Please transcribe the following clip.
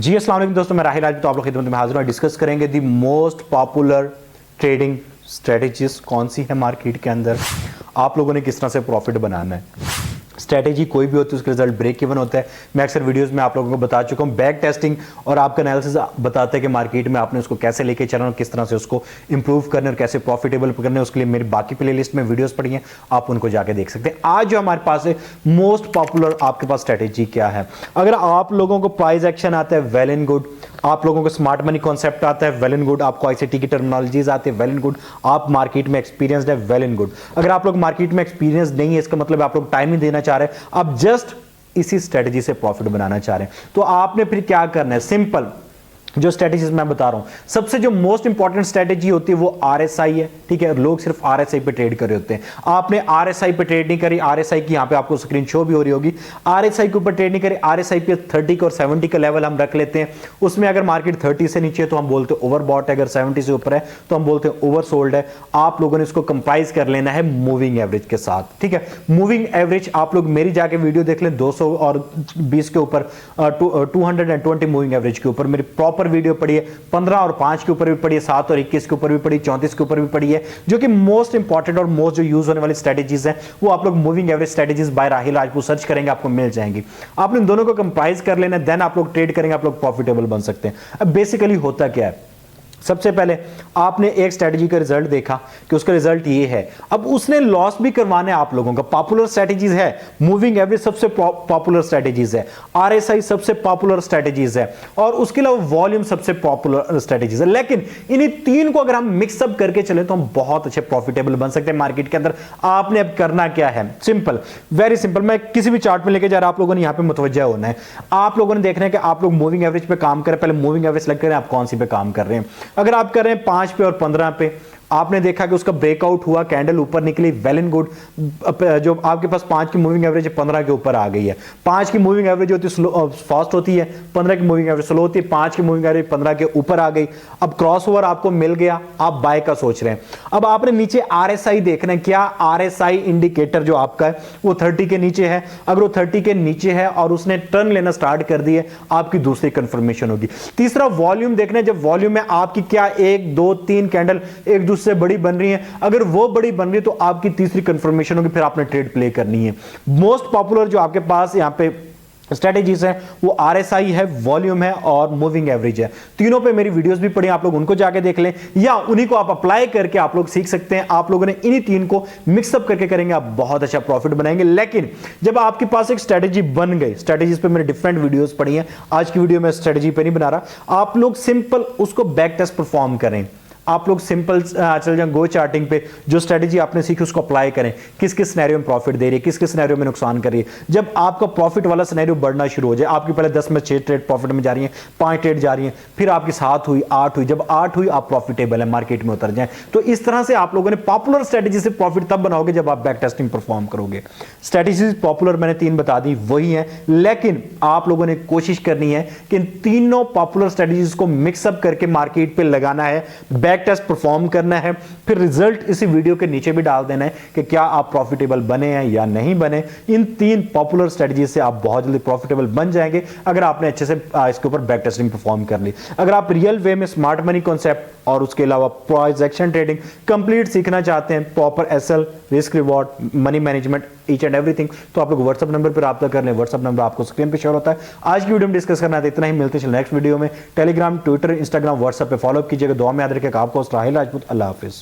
जी अस्सलाम वालेकुम दोस्तों, मैं राहिल। आज तो आप लोग खिदमत में हाजिर हूं। डिस्कस करेंगे the most popular trading strategies कौन सी है मार्केट के अंदर, आप लोगों ने किस तरह से प्रॉफिट बनाना है। स्ट्रेटेजी कोई भी होती है उसका रिजल्ट ब्रेक इवन होता है। मैं अक्सर वीडियोस में आप लोगों को बता चुका हूं। बैक टेस्टिंग और आपका एनालिसिस बताता है कि मार्केट में आपने उसको कैसे लेके चलना और किस तरह से उसको इंप्रूव करना और कैसे प्रॉफिटेबल करना है। उसके लिए मेरी बाकी प्लेलिस्ट में वीडियोस पड़ी हैं, आप उनको जाके देख सकते हैं। आज जो हमारे पास है मोस्ट पॉपुलर आपके पास स्ट्रेटेजी क्या है। अगर आप लोगों को प्राइस एक्शन आता है वेल एंड गुड, आप लोगों को स्मार्ट मनी कॉन्सेप्ट आता है वेल एंड गुड, आपको आईसीटी की टर्मिनोलॉजीज आती है वेल एंड गुड, आप मार्केट में एक्सपीरियंस्ड है वेल एंड गुड। अगर आप लोग मार्केट में एक्सपीरियंस नहीं है, इसका मतलब आप लोग टाइम ही देना चाह रहे हैं, आप जस्ट इसी स्ट्रेटजी से प्रॉफिट बनाना चाह रहे हैं, तो आपने फिर क्या करना है। सिंपल जो स्ट्रेटेजीज मैं बता रहा हूं, सबसे जो मोस्ट इंपॉर्टेंट स्ट्रेटेजी होती है वो आरएसआई है। ठीक है, लोग सिर्फ आरएसआई पे ट्रेड कर रहे होते हैं। आपने आरएसआई पे ट्रेड नहीं करी, आरएसआई की यहां पे आपको स्क्रीन शो भी हो रही होगी। आरएसआई के ऊपर ट्रेड नहीं करी, आरएसआई पे 30 का और 70 का लेवल हम रख लेते हैं। उसमें अगर मार्केट 30 से नीचे है तो हम बोलते हैं ओवरबॉट है, अगर 70 से ऊपर है तो हम बोलते हैं ओवरसोल्ड है। आप लोगों ने इसको कंप्राइज कर लेना है मूविंग एवरेज के साथ। ठीक है, मूविंग एवरेज आप लोग मेरी जाके वीडियो देख लें 220 के ऊपर, 220 मूविंग एवरेज के ऊपर मेरी प्रॉपर वीडियो पड़ी है। 15 और 5 के ऊपर भी पड़ी है, 7 और 21 के ऊपर भी पड़ी, 34 के ऊपर भी पड़ी है, जो कि मोस्ट इंपॉर्टेंट और मोस्ट जो यूज होने वाली स्ट्रेटेजीज हैं वो आप लोग moving average strategies by Rahil Rajput search करेंगे, आपको मिल जाएंगी। आपने दोनों को कंप्राइज कर लेना, देन आप लोग ट्रेड करेंगे, आप लोग प्रॉफिटेबल बन सकते हैं। अब बेसिकली होता क्या है, सबसे पहले आपने एक स्ट्रेटजी का रिजल्ट देखा कि उसका रिजल्ट ये है, अब उसने लॉस भी करवाने आप लोगों का। पॉपुलर स्ट्रेटजीज है, मूविंग एवरेज सबसे पॉपुलर स्ट्रेटजीज है, आरएसआई सबसे पॉपुलर स्ट्रेटजीज है, और उसके अलावा वॉल्यूम सबसे पॉपुलर स्ट्रेटजीज है। लेकिन इन्हीं तीन को अगर हम मिक्सअप करके चले तो हम बहुत अच्छे प्रॉफिटेबल बन सकते हैं मार्केट के अंदर। आपने अब करना क्या है, सिंपल, वेरी सिंपल। मैं किसी भी चार्ट में लेके जा रहा, आप लोगों ने यहां पे मुतवज्जा होना है। आप लोगों ने देखना है कि आप लोग मूविंग एवरेज पे काम करें। पहले मूविंग एवरेज सेलेक्ट करें, आप कौन सी पे काम कर रहे हैं। अगर आप कर रहे हैं 5 पे और 15 पे, आपने देखा कि उसका ब्रेकआउट हुआ, कैंडल ऊपर निकली, वेल एंड गुड। जो आपके पास 5 की मूविंग एवरेज 15 के ऊपर आ गई है। 5 की मूविंग एवरेज होती है फास्ट होती है, 15 की मूविंग एवरेज स्लो होती है। 5 की मूविंग एवरेज 15 के ऊपर आ गई, अब क्रॉस ओवर आपको मिल गया, आप बाय का सोच रहे हैं। अब आपने नीचे आरएसआई देखना है, क्या आरएसआई इंडिकेटर जो आपका है वो 30 के नीचे है। अगर वो 30 के नीचे है और उसने टर्न लेना स्टार्ट कर दिए, आपकी दूसरी कंफर्मेशन होगी। तीसरा वॉल्यूम देखना है, जब वॉल्यूम में आपकी क्या 1 2 3 कैंडल एक दूसरे से बड़ी बन रही है, अगर वो बड़ी बन रही है तो आपकी तीसरी कंफर्मेशन होगी, फिर आपने ट्रेड प्ले करनी है। मोस्ट पॉपुलर जो आपके पास यहां पे स्ट्रेटेजीज है वो आरएसआई है, वॉल्यूम है और मूविंग एवरेज है। तीनों पे मेरी वीडियोस भी पड़ी, आप लोग उनको जाके देख लें या उन्हीं को आप अप्लाई करके आप लोग सीख सकते हैं। आप लोगों ने इन्हीं तीन को मिक्सअप करके करेंगे, आप बहुत अच्छा प्रॉफिट बनाएंगे। लेकिन जब आपके पास एक स्ट्रेटेजी बन गई, स्ट्रेटेजीज पे मेरे डिफरेंट वीडियोस पड़ी हैं, आज की वीडियो में स्ट्रेटेजी पे नहीं बना रहा, आप लोग सिंपल उसको बैक टेस्ट परफॉर्म करें। आप लोग सिंपल चल जाएं गो चार्टिंग पे, जो स्ट्रेटजी आपने सीखी उसको अप्लाई करें, किस किस सिनेरियो में प्रॉफिट दे रही है, किस किस सिनेरियो में नुकसान कर रही है। जब आपका प्रॉफिट वाला सिनेरियो बढ़ना शुरू हो जाए, आपकी पहले 10 में 6 ट्रेड प्रॉफिट में जा रही हैं, 5 ट्रेड जा रही हैं, फिर आपकी 7 हुई, 8 हुई, जब 8 हुई आप प्रॉफिटेबल है, मार्केट में उतर जाए। तो इस तरह से आप लोगों ने पॉपुलर स्ट्रेटजी से प्रॉफिट तब बनाओगे जब आप बैक टेस्टिंग परफॉर्म करोगे। स्ट्रेटजीज पॉपुलर मैंने 3 बता दी, वही है, लेकिन आप लोगों ने कोशिश करनी है कि इन तीनों पॉपुलर स्ट्रेटजीज को मिक्सअप करके मार्केट पे लगाना है, बैक टेस्ट परफॉर्म करना है, फिर रिजल्ट इसी वीडियो के नीचे भी डाल देना है कि क्या आप प्रॉफिटेबल बने हैं या नहीं बने। इन 3 पॉपुलर स्ट्रेटजी से आप बहुत जल्दी प्रॉफिटेबल बन जाएंगे अगर आपने अच्छे से इसके ऊपर बैक टेस्टिंग परफॉर्म कर ली। अगर आप रियल वे में स्मार्ट मनी कॉन्सेप्ट और उसके अलावा प्राइस एक्शन ट्रेडिंग कंप्लीट सीखना चाहते हैं, proper SL, risk reward, money management, each and everything, तो आप लोग व्हाट्सएप नंबर पर रब्ता कर लें। व्हाट्सएप नंबर आपको स्क्रीन पे शो होता है। आज की वीडियो में डिस्कस करना है, इतना ही। मिलते हैं नेक्स्ट वीडियो में। टेलीग्राम, ट्विटर, इंस्टाग्राम, व्हाट्सएप पे फॉलो कीजिएगा। दुआ में याद रखिएगा। आपको राहिल राजपूत। अल्लाह हाफिज।